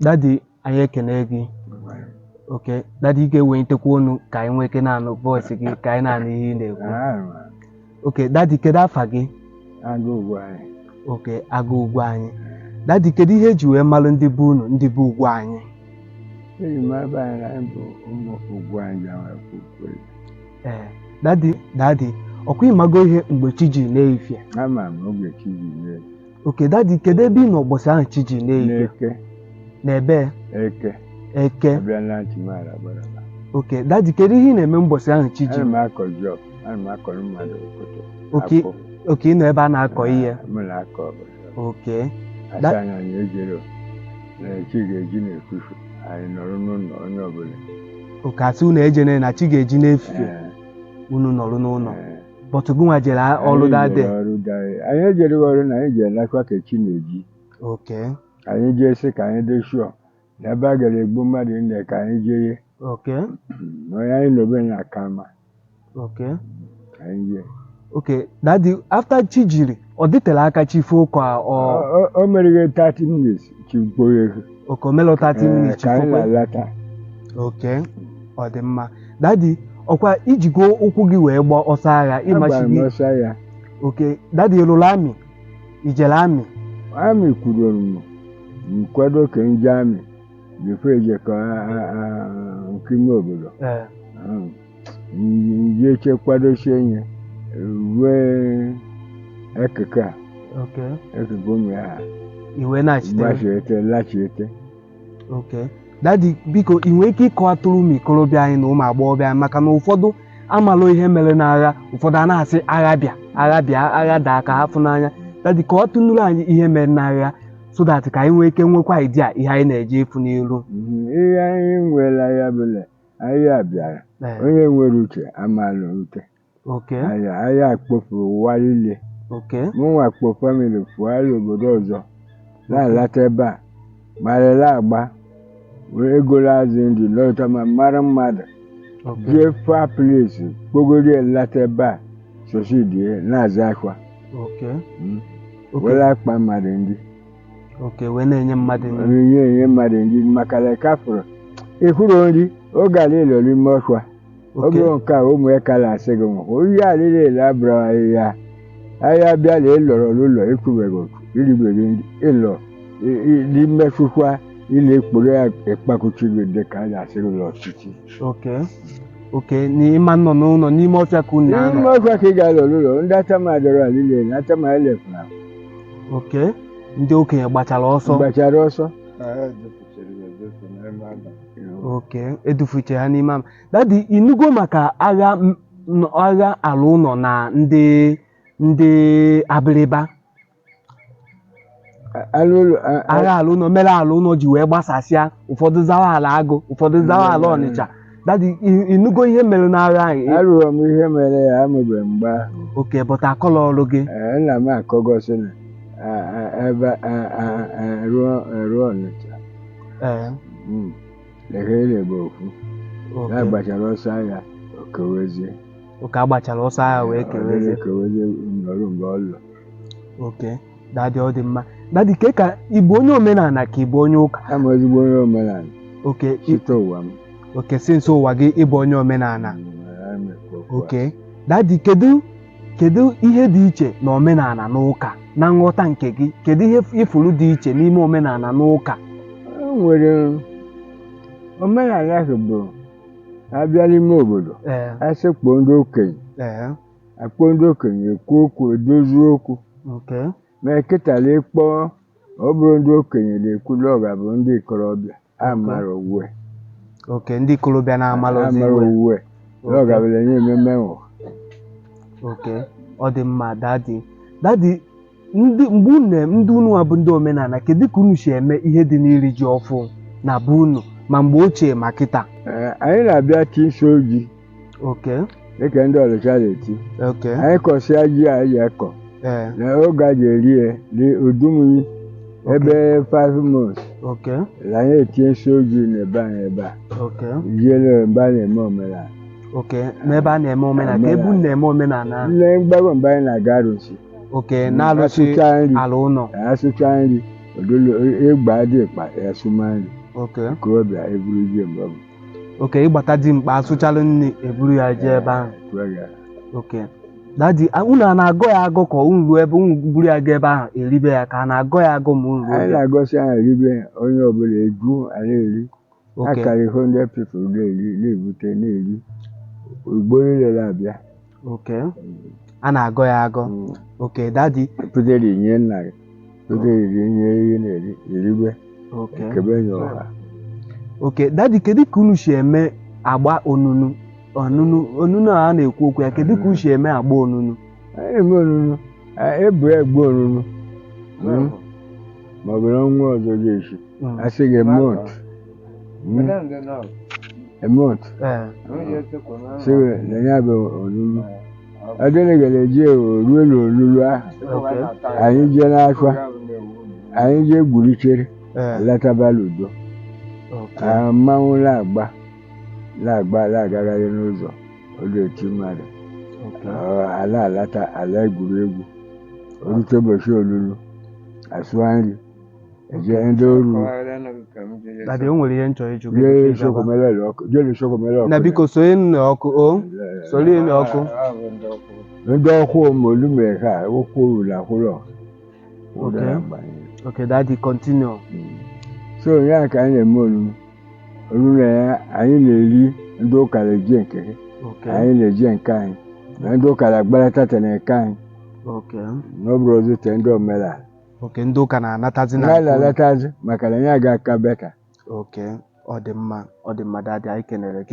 Daddy anyị ekene gị. Okay, Daddy ga-ewe ntekwa ọnụ ka anyị nwee ike na-anụ voice gị ka anyị na-anụ ihe ị na-ekwu. Okay, Daddy kedu afa gị? Agụgụ anyị. Okay, Agụgụ anyị. Daddy kedu ihe eji wee malụ ndị bụ unu ndị bụ ugwu anyị? Eji m ebe anyị na bụ ụmụ ugwu anyị Daddy, ọkwa ịmago ihe mgbe chi ji na-efie? Ama m oge chi ji na-efie. Okay, Daddy kedu ebe ị nọ ụbọchị ahụ chi ji na-efie? N'Eke. N'ebe? Eke. Abịa na Nchimara Baraba. Okay, Daddy kedu ihe ị na-eme ụbọchị ahụ chi ji? Ana m akọ job, ana m akọrọ mmadụ okoto. Okay, ị nọ ebe a na-akọ ihe? M na-akọ ọbụla. Okay. Asa anya anyị ejero na chi ga-eji na-efufu anyị nọrọ n'ụlọ onye ọbụla. Okay, asị unu ejene na chi ga-eji na-efie unu nọrọ n'ụlọ. But gụnwa jere ọrụ dade. Anyị ejere ọrụ na anyị ji elakwa ka chi na-eji. Okay. Anyị jee sị ka anyị dị shuọ na ebe a gara egbu mmadụ nne ka anyị jee ye. Okay. Onye anyị nobe na aka mma. Okay. Anyị jee. Okay, Daddy, after chi jiri, ọ dịtere aka chi fo ka o mere 30 minutes chi gboye. Okay, melo 30 minutes chi fo. Ka anyị na-alata. Okay, ọ dị mma. Daddy, ọkwa ijigo ụkwụ gị wee gba ọsọ agha ịmachi gị. Ọsọ agha. Okay, Daddy, ịlụrụ amị? Ijele amị? Amị kwuru m nkwado ka nje amị bifo ejekọ nke ime obodo. Nje chekwadosie ihe ruo ekeke a. Ekeke ụmụ ya. Iwe na-achite. Lachiete. Okay. Daddy, biko ị nwere ike ịkọwatụrụ ụmụ ikorobịa anyị na ụmụ agbọghọbịa maka na ụfọdụ amalụ ihe mere n'agha, ụfọdụ a na-asị agha bịa agha daa ka ha fụ n'anya. Daddy, kọwatụnụrụ anyị ihe mere n'agha so that ka anyị nwee ike nwekwa idea ihe anyị na-eje efu n'ilu. Ihe anyị nwere ya bụla anyị abịara onye nwere uche amalụ ute. Okay. Anyị akpọfuru ụwa niile. Okay. Mụnwa kpọ famili fụgharị obodo ọzọ na-alata ebe a marịla agba wee egolo azụ ndị lọta ma mara mmadụ jee far place kpogoro elata ebe a sosidie na-aza akwa. Were akpa mmadụ ndị. Okay, wee na-enye mmadụ nri. Enye mmadụ ndị maka na kafụrụ ịhụrụ nri oge ala ịlọrọ ime ọkwa. Oge nke a ụmụ ya ka na-asị gị nwa oyi alịla ele abụrụ ahịhịa ahịa bịala ịlọrọ n'ụlọ ịkwụbeghị otu iribeghị ndị ịlọ n'imefukwa ile ekporo ya ịkpakuchiri dị ka a na-asị gị n'ọchịchị. Okay, n'ịma nọ n'ụlọ n'ime ọfịa ka unu na-anọ. N'ime ọfịa ka ị ga-alọ n'ụlọ ndị atamadọrọ alile na atamalefuna. Okay, ndị okenye gbachara ọsọ. Okay, edufuche ha n'ime ama. Daddy, ịnụgo maka agha ala ụlọ na ndị abịrịba? Agha ala ụlọ mere ala ụlọ ji wee gbasasịa ụfọdụ zawa ala Agụ ụfọdụ zawa ala Ọnịcha. Daddy, ịnụgo ihe mere n'agha anyị? Arụrụ m ihe mere ya amụbe mgbe ahụ. Okay, but akọla ọrụ gị? Nna m akọgosi na ebe ruo Ọnịcha. Lekere bụ ofu. Na-agbachara ọsọ agha okewezie. Okay, agbachara ọsọ agha wee kewezie. Kewezie nọrọ mgbe ọ lụrụ. Okay, Daddy, ọ dị mma. Daddy, ka ị bụ onye omenala ka ị bụ onye ụka? Ama ezigbo onye omenala. Okay. Site ụwa m. Okay, since ụwa gị ịbụ onye omenala. Okay. Daddy, kedu ihe dị iche na omenala na ụka na nghọta nke gị? Kedu ihe ifuru dị iche n'ime omenala na ụka? Nwere omenala ahụ bụ abịa n'ime obodo asịkpọ ndị okenye. Akpọ ndị okenye ekwu okwu edozi okwu. Okay. Ma eketala ịkpọ ọ bụrụ ndị okenye na-ekwulu ọga bụ ndị ikorobịa amara uwe. Okay, ndị ikorobịa na-amara uwe. Ọga bụ enye ememe nwụ. Okay, ọ dị mma. Daddy, mgbe ndị unu bụ ndị omenala kedu ka unu si eme ihe dị n'iri ji ọfụ na be unu ma mgbe ochie ma kịta? Anyị na-abịa ti isi oji. Okay. Dịka ndị Ọnịcha na-eti. Okay. Anyị kọsịa ji anyị akọ. Na oge a ji eri ya dị udumuyi ebe 5 months. Okay. Anyị etinye isi oji n'ebe anyị ebe a. Okay. Jiele ebe a na-eme omenala. Okay, n'ebe a na-eme omenala ka ebe unu na-eme omenala? Nne mgbago mgbe anyị na-aga arụsị. Okay, na-alụsị ala ụlọ. Asụcha nri ịgba dị mkpa esuma nri Okay. okorobịa eburu ji mgbe ọ bụ Okay, ịgbata dị mkpa asụchalụ nri eburu ya jee ebe ahụ. Okay. Dadi, unu a na-agọ ya agọ ka unu ruo ebe unu buru ya gaa ebe ahụ eribe ya ka a na-agọ ya agọ ma unu ruo anyị ebe? na-agọsi aha ribe onye ọbụla eju a na-eri Okay. akarị 100 people na-eri na-ebute na-eri ugbo niile na-abịa Okay. A na-agọ ya agọ. Okay, dadi. pụtere inye nna gị pụtere inye ihe na-eri eribe Okay. ekebe nye ọha. Okay, dadi, kedu ka unu si eme agba onunu a na-ekwu okwu ya, kedu ka unu si eme agba onunu? Anyị eme onunu ebu egbu onunu ma ọ bụrụ ọnwa ọzọ ga-esi asị gị emot sị na ya bụ onunu adịrịgara-eji ruo n'olulu ahụ anyị jee n'afọ anyị jee gburichere latabala udo mmanwụ na-agagharị n'ụzọ oge eti mmadụ ala alata ala egwuregwu orute ụbọchị olulu asụa nri eje ndị oru Dadi, o nwere ihe nchọ ịjụ gị na biko sonye n'ọkụ soro n'ọkụ. ndị ọkụ ma olu mere ha okwu orula akwụrụ. Okay, Daddy, continue. So ya ka anyị na-eme olulu ya anyị na-eri ndị ụka na-eji nke anyị na-eji nke anyị na ndị ụka na-agbarata na nke anyị n'ọbụrụ ọzọ te ndị omenala. Okay, ndị ụka na-anatazi na na-anatazi maka na ya ga-aka beta. Okay, ọ dị mma Daddy, anyị kenere gị.